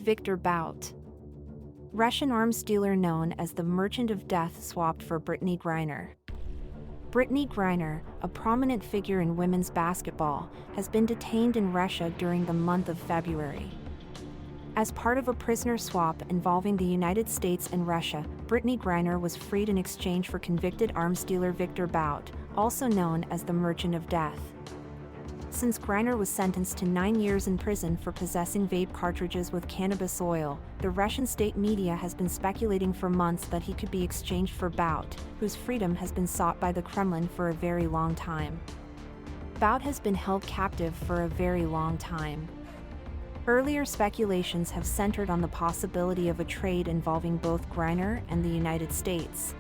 Viktor Bout. Russian arms dealer known as the Merchant of Death swapped for Brittney Griner. Brittney Griner, a prominent figure in women's basketball, has been detained in Russia during the month of February. As part of a prisoner swap involving the United States and Russia, Brittney Griner was freed in exchange for convicted arms dealer Viktor Bout, also known as the Merchant of Death. Since Griner was sentenced to 9 years in prison for possessing vape cartridges with cannabis oil, the Russian state media has been speculating for months that he could be exchanged for Bout, whose freedom has been sought by the Kremlin for a very long time. Bout has been held captive for a very long time. Earlier speculations have centered on the possibility of a trade involving both Griner and the United States.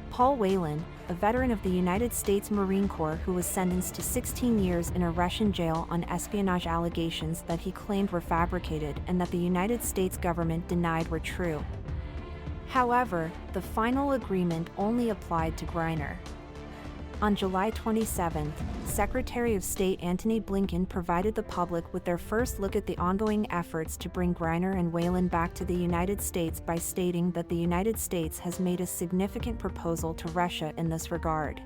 Paul Whelan, a veteran of the United States Marine Corps who was sentenced to 16 years in a Russian jail on espionage allegations that he claimed were fabricated and that the United States government denied were true. However, the final agreement only applied to Griner. On July 27, Secretary of State Antony Blinken provided the public with their first look at the ongoing efforts to bring Griner and Whelan back to the United States by stating that the United States has made a significant proposal to Russia in this regard.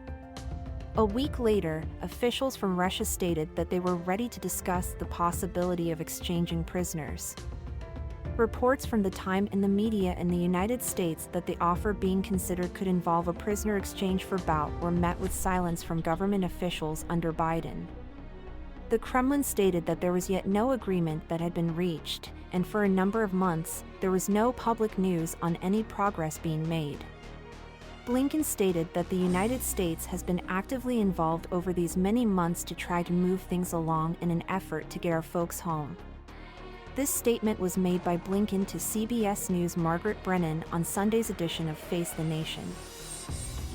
A week later, officials from Russia stated that they were ready to discuss the possibility of exchanging prisoners. Reports from the time in the media in the United States that the offer being considered could involve a prisoner exchange for Bout were met with silence from government officials under Biden. The Kremlin stated that there was yet no agreement that had been reached, and for a number of months, there was no public news on any progress being made. Blinken stated that the United States has been actively involved over these many months to try to move things along in an effort to get our folks home. This statement was made by Blinken to CBS News' Margaret Brennan on Sunday's edition of Face the Nation.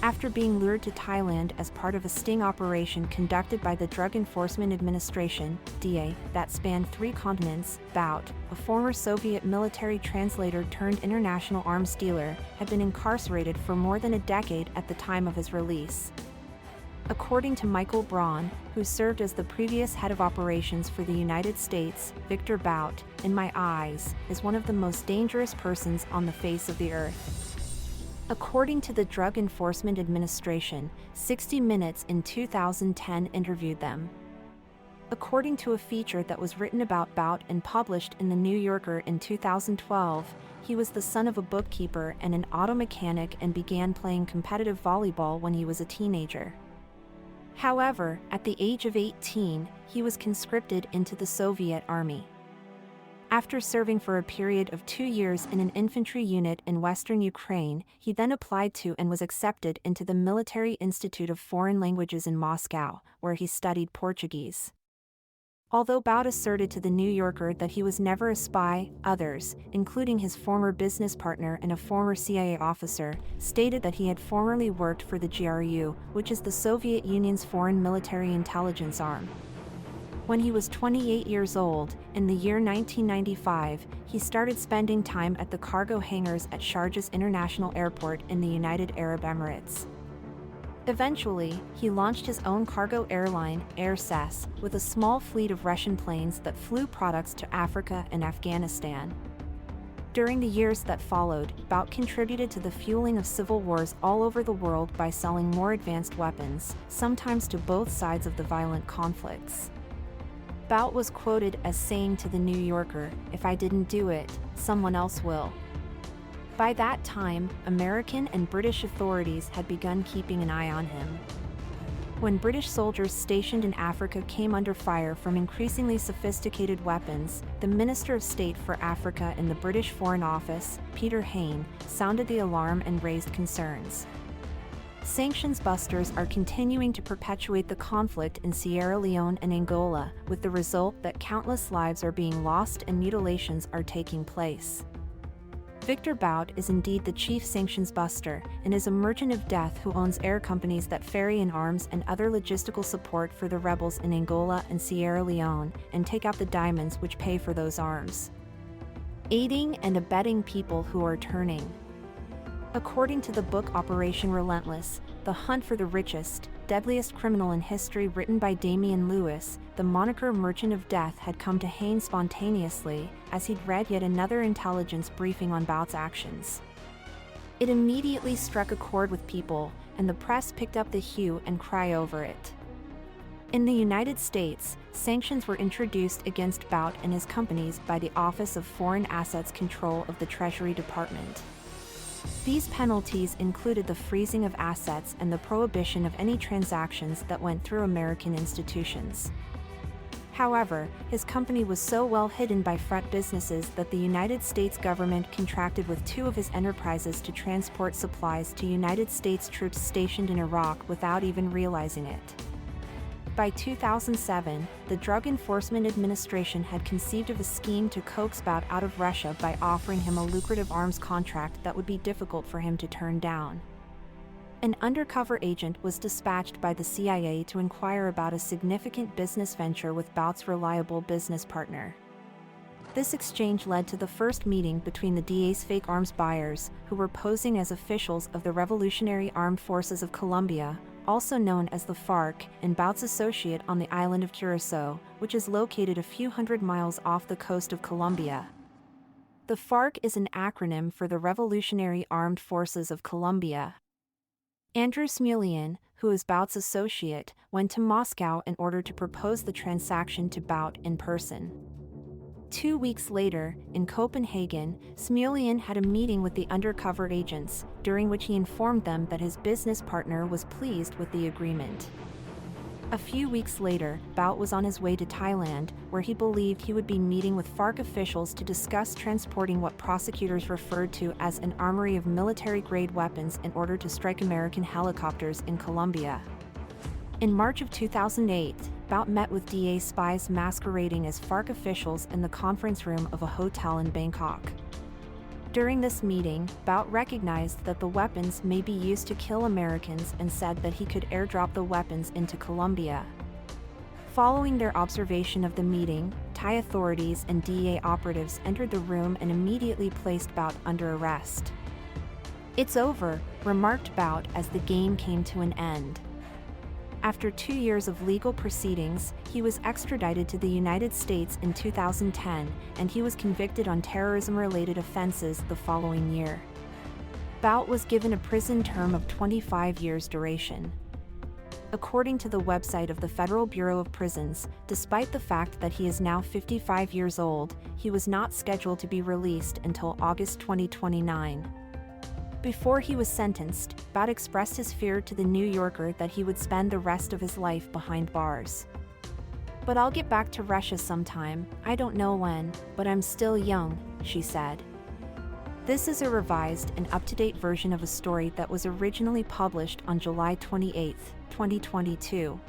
After being lured to Thailand as part of a sting operation conducted by the Drug Enforcement Administration (DEA) that spanned 3 continents, Bout, a former Soviet military translator turned international arms dealer, had been incarcerated for more than a decade at the time of his release. According to Michael Braun, who served as the previous head of operations for the United States, Viktor Bout, in my eyes, is one of the most dangerous persons on the face of the earth. According to the Drug Enforcement Administration, 60 Minutes in 2010 interviewed them. According to a feature that was written about Bout and published in The New Yorker in 2012, he was the son of a bookkeeper and an auto mechanic and began playing competitive volleyball when he was a teenager. However, at the age of 18, he was conscripted into the Soviet Army. After serving for a period of 2 years in an infantry unit in western Ukraine, he then applied to and was accepted into the Military Institute of Foreign Languages in Moscow, where he studied Portuguese. Although Bout asserted to The New Yorker that he was never a spy, others, including his former business partner and a former CIA officer, stated that he had formerly worked for the GRU, which is the Soviet Union's foreign military intelligence arm. When he was 28 years old, in the year 1995, he started spending time at the cargo hangars at Sharjah's International Airport in the United Arab Emirates. Eventually, he launched his own cargo airline, AirSAS, with a small fleet of Russian planes that flew products to Africa and Afghanistan. During the years that followed, Bout contributed to the fueling of civil wars all over the world by selling more advanced weapons, sometimes to both sides of the violent conflicts. Bout was quoted as saying to The New Yorker, "If I didn't do it, someone else will." By that time, American and British authorities had begun keeping an eye on him. When British soldiers stationed in Africa came under fire from increasingly sophisticated weapons, the Minister of State for Africa in the British Foreign Office, Peter Hain, sounded the alarm and raised concerns. Sanctions busters are continuing to perpetuate the conflict in Sierra Leone and Angola, with the result that countless lives are being lost and mutilations are taking place. Viktor Bout is indeed the chief sanctions buster, and is a merchant of death who owns air companies that ferry in arms and other logistical support for the rebels in Angola and Sierra Leone, and take out the diamonds which pay for those arms. Aiding and abetting people who are turning. According to the book Operation Relentless, The Hunt for the Richest, deadliest criminal in history written by Damian Lewis, the moniker Merchant of Death had come to Haines spontaneously as he'd read yet another intelligence briefing on Bout's actions. It immediately struck a chord with people, and the press picked up the hue and cry over it. In the United States, sanctions were introduced against Bout and his companies by the Office of Foreign Assets Control of the Treasury Department. These penalties included the freezing of assets and the prohibition of any transactions that went through American institutions. However, his company was so well hidden by front businesses that the United States government contracted with two of his enterprises to transport supplies to United States troops stationed in Iraq without even realizing it. By 2007, the Drug Enforcement Administration had conceived of a scheme to coax Bout out of Russia by offering him a lucrative arms contract that would be difficult for him to turn down. An undercover agent was dispatched by the CIA to inquire about a significant business venture with Bout's reliable business partner. This exchange led to the first meeting between the DA's fake arms buyers, who were posing as officials of the Revolutionary Armed Forces of Colombia, also known as the FARC, and Bout's associate on the island of Curacao, which is located a few hundred miles off the coast of Colombia. The FARC is an acronym for the Revolutionary Armed Forces of Colombia. Andrew Smulian, who is Bout's associate, went to Moscow in order to propose the transaction to Bout in person. 2 weeks later, in Copenhagen, Smulian had a meeting with the undercover agents, during which he informed them that his business partner was pleased with the agreement. A few weeks later, Bout was on his way to Thailand, where he believed he would be meeting with FARC officials to discuss transporting what prosecutors referred to as an armory of military-grade weapons in order to strike American helicopters in Colombia. In March of 2008, Bout met with DA spies masquerading as FARC officials in the conference room of a hotel in Bangkok. During this meeting, Bout recognized that the weapons may be used to kill Americans and said that he could airdrop the weapons into Colombia. Following their observation of the meeting, Thai authorities and DEA operatives entered the room and immediately placed Bout under arrest. "It's over," remarked Bout as the game came to an end. After 2 years of legal proceedings, he was extradited to the United States in 2010, and he was convicted on terrorism-related offenses the following year. Bout was given a prison term of 25 years duration. According to the website of the Federal Bureau of Prisons, despite the fact that he is now 55 years old, he was not scheduled to be released until August 2029. Before he was sentenced, Bout expressed his fear to the New Yorker that he would spend the rest of his life behind bars. "But I'll get back to Russia sometime, I don't know when, but I'm still young," she said. This is a revised and up-to-date version of a story that was originally published on July 28, 2022.